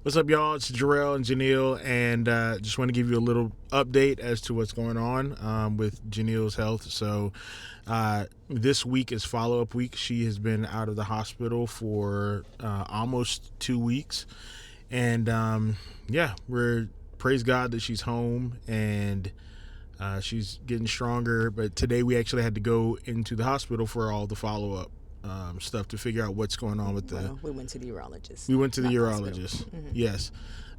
What's up, y'all? It's Jarrell and Janelle, and just want to give you a little update as to what's going on with Janelle's health. So, this week is follow-up week. She has been out of the hospital for almost 2 weeks, and yeah, we're praise God that she's home and she's getting stronger. But today we actually had to go into the hospital for all the follow-up stuff to figure out what's going on with Well, we went to the urologist. we went to the not urologist. hospital. Yes,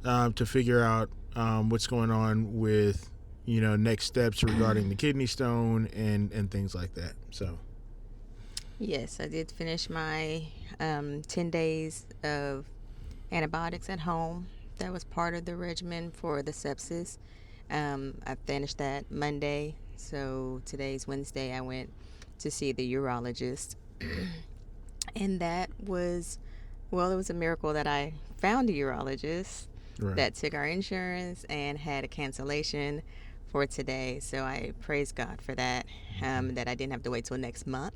to figure out what's going on with next steps regarding the kidney stone and things like that. So Yes, I did finish my 10 days of antibiotics at home. That was part of the regimen for the sepsis. I finished that Monday, so today's Wednesday. I went to see the urologist, and that was, well, it was a miracle that I found a urologist right. that took our insurance and had a cancellation for today. So I praise God for that, that I didn't have to wait till next month,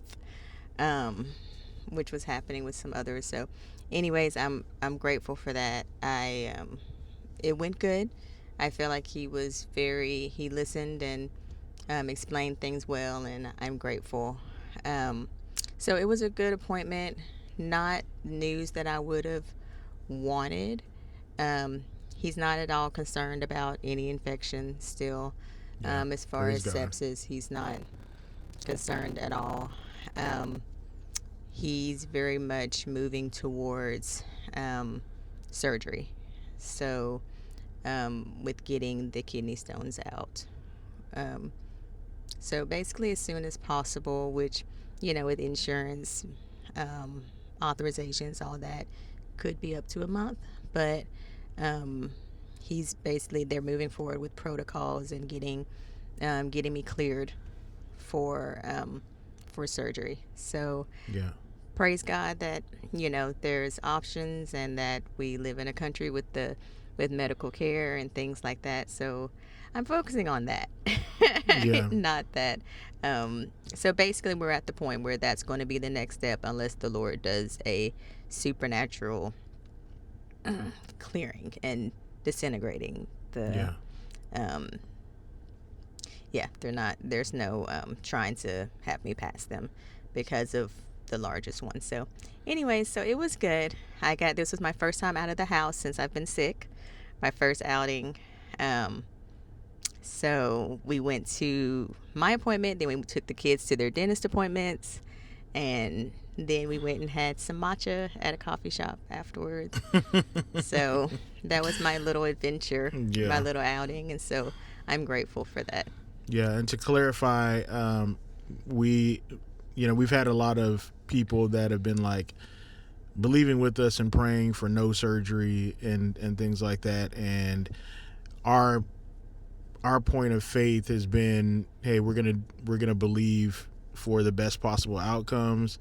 which was happening with some others. So, anyways, I'm grateful for that. It went good. I feel like he listened and explained things well, and I'm grateful. So it was a good appointment. Not news that I would have wanted. He's not at all concerned about any infection still. Yeah, As far praise as God. sepsis, he's not concerned at all. He's very much moving towards surgery. So, with getting the kidney stones out. Um, so basically, as soon as possible, which, with insurance, authorizations, all that, could be up to a month. But um, they're moving forward with protocols and getting me cleared for surgery. So Yeah, praise God that there's options and that we live in a country with medical care and things like that. So I'm focusing on that. yeah, Not that. So basically, we're at the point where that's going to be the next step, unless the Lord does a supernatural clearing and disintegrating the. yeah. Um, yeah, they're not. There's no trying to have me pass them because of the largest one. So, anyway, so it was good. This was my first time out of the house since I've been sick. My first outing. So we went to my appointment, then we took the kids to their dentist appointments, and then we went and had some matcha at a coffee shop afterwards. So that was my little adventure, my Yeah, little outing, and so I'm grateful for that. yeah. And to clarify, we, we've had a lot of people that have been like believing with us and praying for no surgery and things like that, and our point of faith has been, hey, we're gonna believe for the best possible outcomes.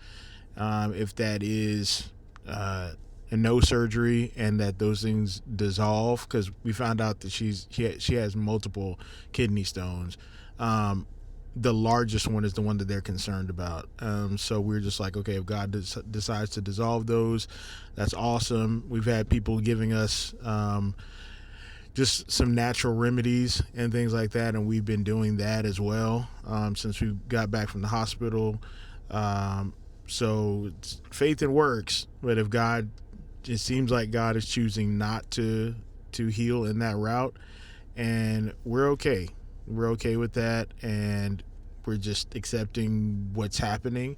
If that is a no surgery and that those things dissolve, because we found out that she has multiple kidney stones. The largest one is the one that they're concerned about. So we're just like, okay, if God decides to dissolve those, that's awesome. We've had people giving us just some natural remedies and things like that, and we've been doing that as well since we got back from the hospital. So it's faith and works, but if God, it seems like God is choosing not to heal in that route, and we're okay with that, and we're just accepting what's happening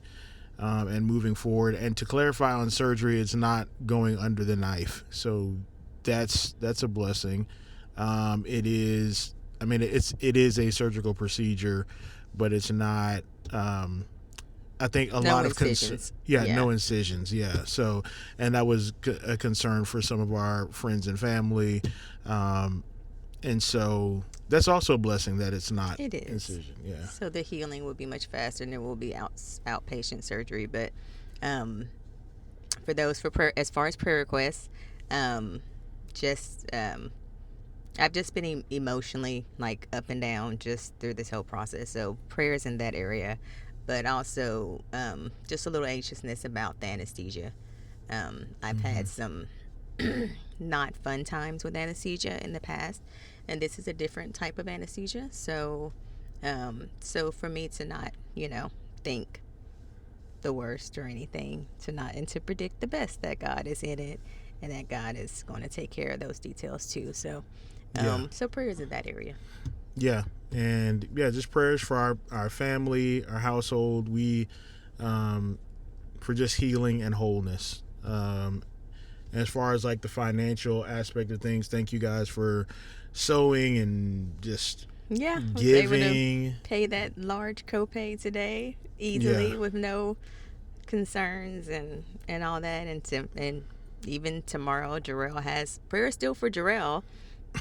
and moving forward. And to clarify on surgery, it's not going under the knife, so that's a blessing. It is, I mean, it is a surgical procedure, but it's not. I think a No lot of incisions. no incisions. Yeah. So, and that was a concern for some of our friends and family, and so that's also a blessing that it's not It is. incision. Yeah. So the healing will be much faster, and there will be outpatient surgery. But for those as far as prayer requests, just I've just been emotionally like up and down just through this whole process. So prayers in that area, but also just a little anxiousness about the anesthesia. I've had some not fun times with anesthesia in the past, and this is a different type of anesthesia. So for me to not, think the worst or anything, to not and to predict the best, that God is in it and that God is going to take care of those details too. Yeah. So prayers in that area. Yeah. And yeah, just prayers for our family, our household. Um, for just healing and wholeness. As far as like the financial aspect of things, thank you guys for sewing and just Yeah, I was able to giving. pay that large copay today Yeah. easily with no concerns and all that, and even tomorrow, Jarrell has prayer still for Jarrell.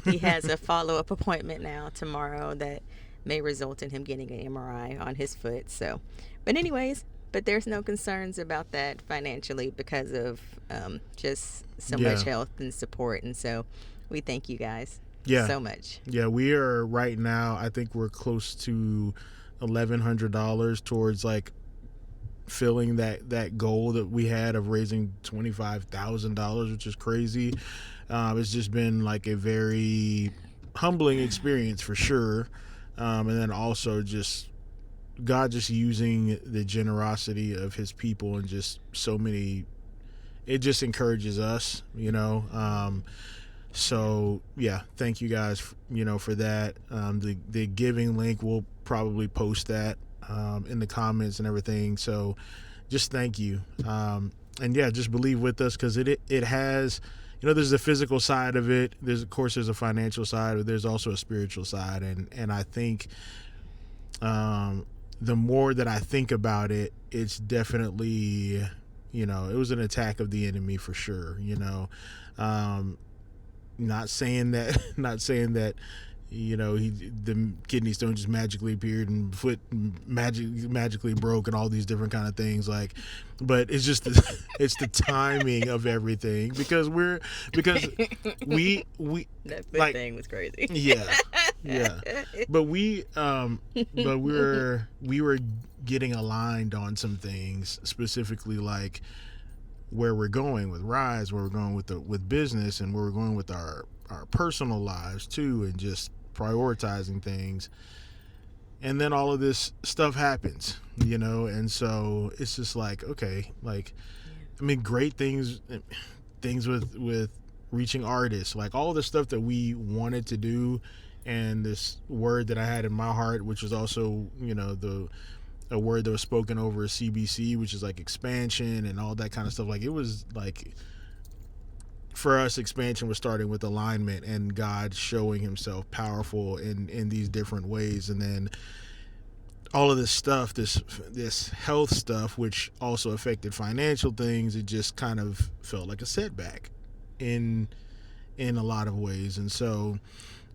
He has a follow up appointment now tomorrow that may result in him getting an MRI on his foot. So, but anyways, but there's no concerns about that financially because of just so much Yeah. health and support, and so we thank you guys Yeah. so much. Yeah. We are right now, I think we're close to $1,100 towards like filling that goal that we had of raising $25,000, which is crazy. It's just been like a very humbling experience for sure. And then also just God just using the generosity of his people and just so many, it just encourages us. So yeah, thank you guys, for that. The giving link, we'll probably post that in the comments and everything. So just thank you. And yeah, just believe with us because it has, there's the physical side of it. There's a financial side, but there's also a spiritual side. And I think the more that I think about it, it's definitely, it was an attack of the enemy for sure. Um, not saying that, the kidney stone just magically appeared and foot magically broke and all these different kind of things, like, but it's just it's the timing of everything because we That foot like, thing was crazy. yeah, yeah, but we were getting aligned on some things, specifically like where we're going with Rise, where we're going with business, and where we're going with our personal lives too, and just prioritizing things. And then all of this stuff happens, and so it's just like, okay, like, I mean, great things with reaching artists, like all the stuff that we wanted to do, and this word that I had in my heart, which was also, a word that was spoken over CBC, which is like expansion and all that kind of stuff. Like, it was like, for us, expansion was starting with alignment and God showing himself powerful in these different ways. And then all of this stuff, this health stuff, which also affected financial things, it just kind of felt like a setback in a lot of ways. And so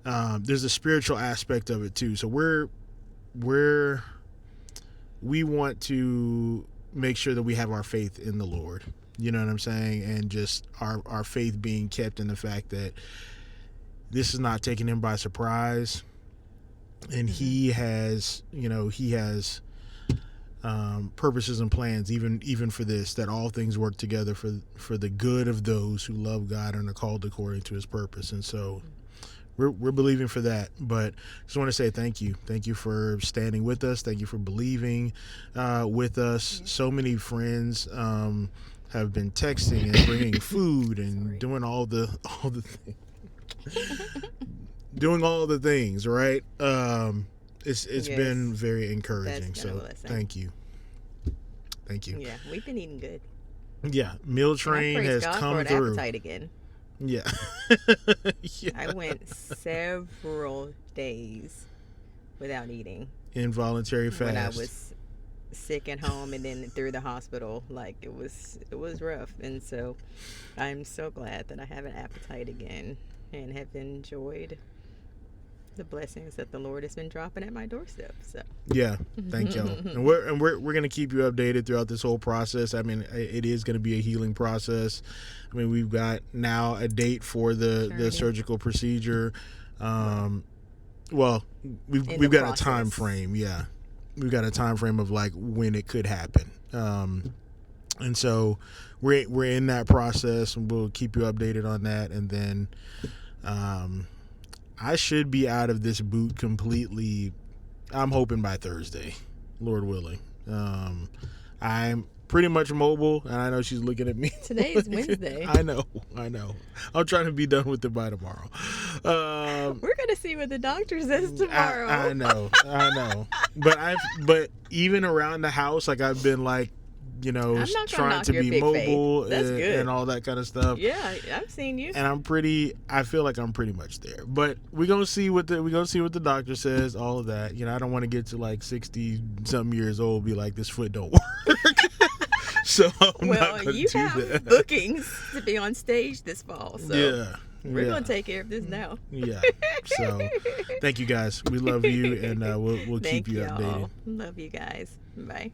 there's a spiritual aspect of it too. So we want to make sure that we have our faith in the Lord. You know what I'm saying? And just our faith being kept in the fact that this is not taking him by surprise. And he has purposes and plans, even for this, that all things work together for the good of those who love God and are called according to his purpose. And so we're believing for that. But just want to say thank you for standing with us. Thank you for believing with us. So many friends have been texting and bringing food and doing all the things. Doing all the things, right? It's Yes. been very encouraging. That's been a So blessing. thank you. Yeah, we've been eating good. Yeah, meal And I train praise has God for come an through. appetite again. Yeah. Yeah. I went several days without eating Involuntary fast. when I was sick at home and then through the hospital. Like, it was rough, and so I'm so glad that I have an appetite again and have enjoyed the blessings that the Lord has been dropping at my doorstep. So Yeah, thank y'all. And we're gonna keep you updated throughout this whole process. I mean, it is gonna be a healing process. I mean, we've got now a date for the surgical procedure. Well, we've got a time frame. Yeah, we've got a time frame of like when it could happen. And so we're in that process, and we'll keep you updated on that. And then I should be out of this boot completely. I'm hoping by Thursday, Lord willing. I'm pretty much mobile, and I know she's looking at me. Today is Wednesday. I know. I'm trying to be done with it by tomorrow. We're gonna see what the doctor says tomorrow. I know. But even around the house, like I've been like, trying to be mobile and all that kind of stuff. Yeah, I've seen you. And I feel like I'm pretty much there. But we're gonna see what the doctor says, all of that. I don't want to get to like 60 something years old, be like, this foot don't work. So I'm not gonna you do have that. bookings to be on stage this fall. So Yeah. we're gonna take care of this now. Yeah. So thank you guys. We love you, and we'll keep you updated. Love you guys. Bye.